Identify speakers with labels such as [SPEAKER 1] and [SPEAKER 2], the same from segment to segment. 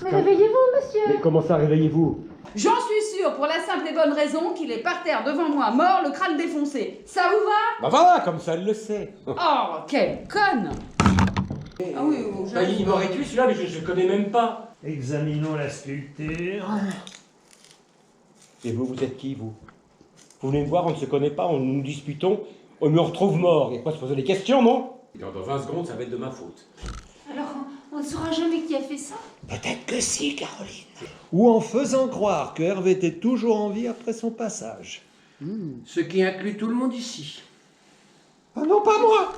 [SPEAKER 1] Mais réveillez-vous, monsieur.
[SPEAKER 2] Mais comment ça, réveillez-vous?
[SPEAKER 3] J'en suis sûre, pour la simple et bonne raison qu'il est par terre devant moi, mort, le crâne défoncé. Ça vous va?
[SPEAKER 2] Bah voilà, comme ça, elle le sait.
[SPEAKER 3] Oh, quelle conne! Ah oui,
[SPEAKER 2] Bah, il m'aurait tué celui-là, mais je connais même pas.
[SPEAKER 4] Examinons la sculpture.
[SPEAKER 2] Et vous êtes qui, vous? Vous venez me voir, on ne se connaît pas, on nous disputons, on me retrouve mort. Il n'y a pas à se poser des questions, non? Dans 20 secondes, ça va être de ma faute.
[SPEAKER 1] Alors, on ne saura jamais qui a fait ça?
[SPEAKER 4] Peut-être que si, Caroline. Ou en faisant croire que Hervé était toujours en vie après son passage.
[SPEAKER 5] Ce qui inclut tout le monde ici.
[SPEAKER 4] Ah non, pas moi.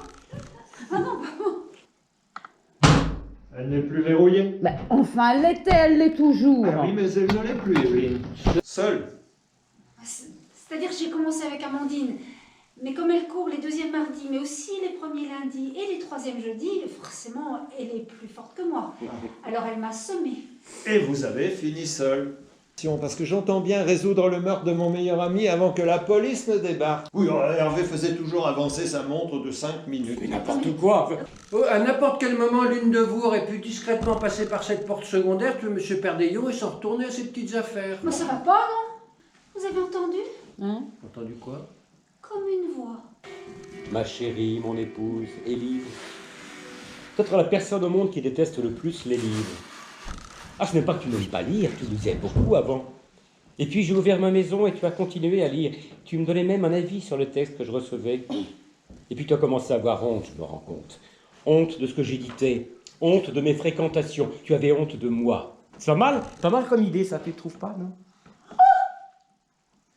[SPEAKER 4] Elle n'est plus verrouillée.
[SPEAKER 3] Bah, enfin, elle l'était, elle l'est toujours.
[SPEAKER 4] Ah oui, mais elle ne l'est plus, Evelyne. Seule.
[SPEAKER 1] C'est-à-dire que j'ai commencé avec Amandine. Mais comme elle court les deuxièmes mardis, mais aussi les premiers lundis et les troisièmes jeudis, forcément, elle est plus forte que moi. Alors elle m'a semée.
[SPEAKER 4] Et vous avez fini seul. Parce que j'entends bien résoudre le meurtre de mon meilleur ami avant que la police ne débarque. Oui, Hervé faisait toujours avancer sa montre de 5 minutes.
[SPEAKER 2] Mais n'importe quoi.
[SPEAKER 5] Oh, à n'importe quel moment, l'une de vous aurait pu discrètement passer par cette porte secondaire, tuer M. Perdeillon et s'en retourner à ses petites affaires.
[SPEAKER 1] Mais ça va pas, non? Vous avez entendu?
[SPEAKER 3] Hein?
[SPEAKER 5] Entendu quoi?
[SPEAKER 1] Comme une voix.
[SPEAKER 2] Ma chérie, mon épouse, et livres. Peut-être la personne au monde qui déteste le plus les livres. Ah, ce n'est pas que tu ne lis pas lire, tu lisais beaucoup avant. Et puis j'ai ouvert ma maison et tu as continué à lire. Tu me donnais même un avis sur le texte que je recevais. Et puis tu as commencé à avoir honte, je me rends compte. Honte de ce que j'éditais. Honte de mes fréquentations. Tu avais honte de moi. C'est pas mal comme idée, ça, tu ne trouves pas, non?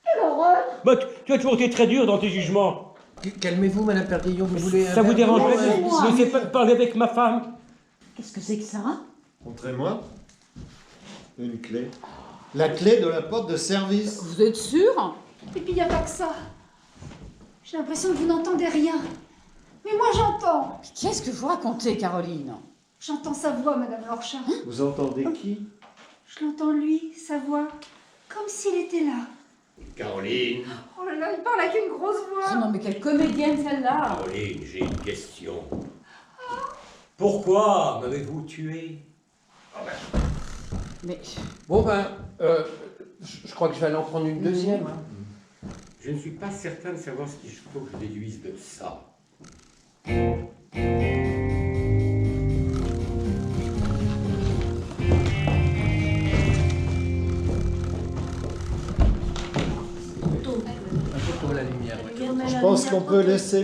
[SPEAKER 1] Quelle horreur!
[SPEAKER 2] Bah, tu as toujours été très dur dans tes jugements.
[SPEAKER 5] Calmez-vous, Madame Perdeillon, vous voulez...
[SPEAKER 2] Ça vous dérangerait de laisser parler avec ma femme?
[SPEAKER 3] Qu'est-ce que c'est que ça?
[SPEAKER 4] Montrez-moi. Une clé. La clé de la porte de service.
[SPEAKER 3] Vous êtes sûr?
[SPEAKER 1] Et puis il n'y a pas que ça. J'ai l'impression que vous n'entendez rien. Mais moi j'entends.
[SPEAKER 3] Qu'est-ce que vous racontez, Caroline?
[SPEAKER 1] J'entends sa voix, Madame Lorchat.
[SPEAKER 4] Vous entendez qui?
[SPEAKER 1] Je l'entends lui, sa voix. Comme s'il était là.
[SPEAKER 2] Caroline,
[SPEAKER 1] Oh là là, il parle avec une grosse
[SPEAKER 3] Oh
[SPEAKER 1] voix.
[SPEAKER 3] non, mais quelle comédienne celle-là!
[SPEAKER 2] Caroline, j'ai une question. Pourquoi m'avez-vous tué?
[SPEAKER 3] Mais...
[SPEAKER 5] Bon ben, je crois que je vais aller en prendre une deuxième. Hein.
[SPEAKER 2] Je ne suis pas certain de savoir ce qu'il faut que je déduise de ça.
[SPEAKER 5] Surtout la lumière.
[SPEAKER 4] Je pense qu'on peut laisser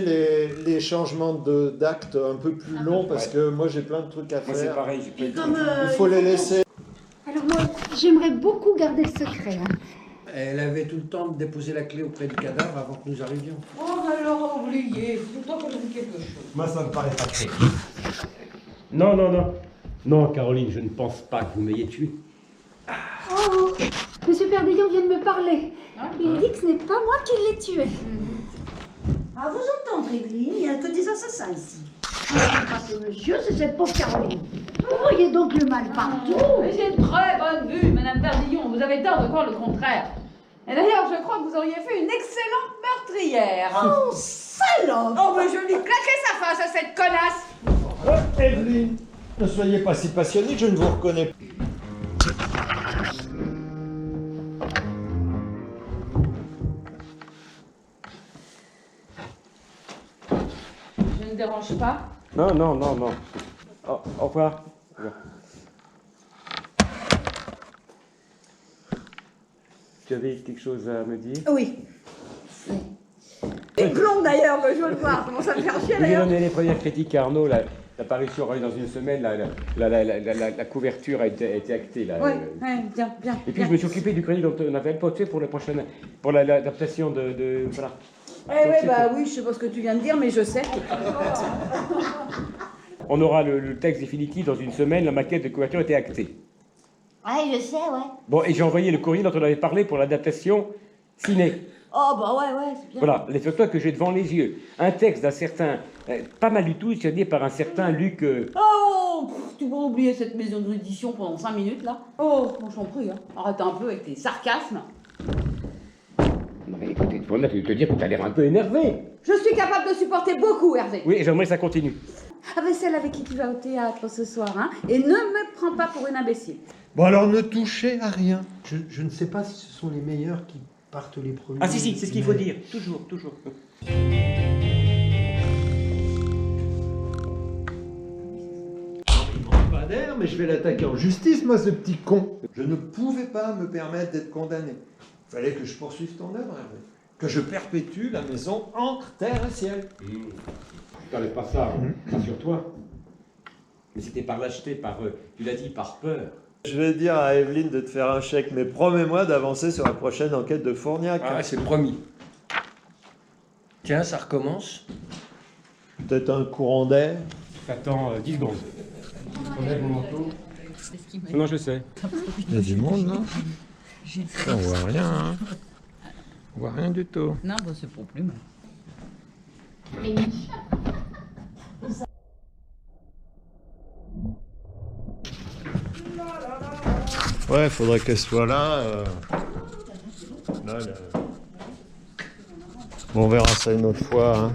[SPEAKER 4] les changements d'actes un peu plus longs parce que moi j'ai plein de trucs à
[SPEAKER 2] Moi c'est
[SPEAKER 4] faire.
[SPEAKER 2] pareil, j'ai
[SPEAKER 1] Et
[SPEAKER 2] pas
[SPEAKER 1] comme,
[SPEAKER 4] Il faut les laisser.
[SPEAKER 1] Alors moi, j'aimerais beaucoup garder le secret. Hein.
[SPEAKER 5] Elle avait tout le temps de déposer la clé auprès du cadavre avant que nous arrivions.
[SPEAKER 3] Oh, alors, oubliez, c'est toi que j'ai quelque chose.
[SPEAKER 2] Moi ça me paraît pas très. Non. Non, Caroline, je ne pense pas que vous m'ayez tué.
[SPEAKER 1] Oh, Monsieur Perdeillon vient de me parler. Il dit que ce n'est pas moi qui l'ai tué.
[SPEAKER 6] À vous entendre, Evelyne, il n'y a que des assassins ici. Ce monsieur, c'est cette pauvre Caroline. Vous voyez donc le mal partout.
[SPEAKER 3] Mais j'ai une très bonne vue, Madame Perdillon. Vous avez tort de croire le contraire. Et d'ailleurs, je crois que vous auriez fait une excellente meurtrière.
[SPEAKER 6] Oh, salope!
[SPEAKER 3] Oh, mais je lui claquerai sa face à cette connasse.
[SPEAKER 4] Evelyne, ne soyez pas si passionnée, je ne vous reconnais plus.
[SPEAKER 3] Je ne dérange pas.
[SPEAKER 2] Non. Au revoir. Tu avais quelque chose à me dire?
[SPEAKER 6] Oui. Et blonde d'ailleurs, que je veux le voir. Comment ça me fait chier
[SPEAKER 2] J'ai
[SPEAKER 6] d'ailleurs?
[SPEAKER 2] donné les premières critiques à Arnaud. L'apparition aura eu dans une semaine. La couverture a été actée. Là,
[SPEAKER 6] Ouais, bien.
[SPEAKER 2] Et puis je me suis occupé du crédit dont on avait pas fait pour l'adaptation de voilà.
[SPEAKER 6] Oui, je sais pas ce que tu viens de dire, mais je sais.
[SPEAKER 2] On aura le texte définitif dans une semaine. La maquette de couverture était actée.
[SPEAKER 6] Ouais, je sais, ouais.
[SPEAKER 2] Bon, et j'ai envoyé le courrier dont on avait parlé pour l'adaptation ciné.
[SPEAKER 6] Oh, bah ouais, c'est bien.
[SPEAKER 2] Voilà, les photos que j'ai devant les yeux. Un texte d'un certain, pas mal du tout, signé par un certain Luc.
[SPEAKER 3] Oh, tu vas oublier cette maison d'édition pendant 5 minutes, là? Oh, moi, je t'en prie, hein. Arrête un peu avec tes sarcasmes.
[SPEAKER 2] Non mais écoute, il faut te dire que tu as l'air un peu énervé.
[SPEAKER 3] Je suis capable de supporter beaucoup, Hervé.
[SPEAKER 2] Oui, et j'aimerais que ça continue.
[SPEAKER 3] Ah ben celle avec qui tu vas au théâtre ce soir, hein. Et ne me prends pas pour une imbécile.
[SPEAKER 4] Bon alors ne touchez à rien.
[SPEAKER 5] Je ne sais pas si ce sont les meilleurs qui partent les premiers.
[SPEAKER 2] Ah si, si, c'est ce qu'il faut
[SPEAKER 5] mais-
[SPEAKER 2] dire. Toujours, toujours.
[SPEAKER 4] Il manque pas d'air, mais je vais l'attaquer en justice, moi, ce petit con. Je ne pouvais pas me permettre d'être condamné. Il fallait que je poursuive ton œuvre, Hervé. Que je perpétue la maison entre terre et ciel.
[SPEAKER 2] Je t'enlève pas ça, rassure-toi. Mais c'était par lâcheté, tu l'as dit, par peur.
[SPEAKER 4] Je vais dire à Evelyne de te faire un chèque, mais promets-moi d'avancer sur la prochaine enquête de Fourniac.
[SPEAKER 5] Ah, c'est promis. Tiens, ça recommence.
[SPEAKER 4] Peut-être un courant d'air.
[SPEAKER 2] T'attends 10 secondes. Enlève mon manteau. Non, je sais.
[SPEAKER 4] Il y a du monde, non? On voit rien, hein. On voit rien du tout.
[SPEAKER 3] Non, bah c'est pour plus mal.
[SPEAKER 4] Ouais, faudrait qu'elle soit là. Là. Bon, on verra ça une autre fois, hein.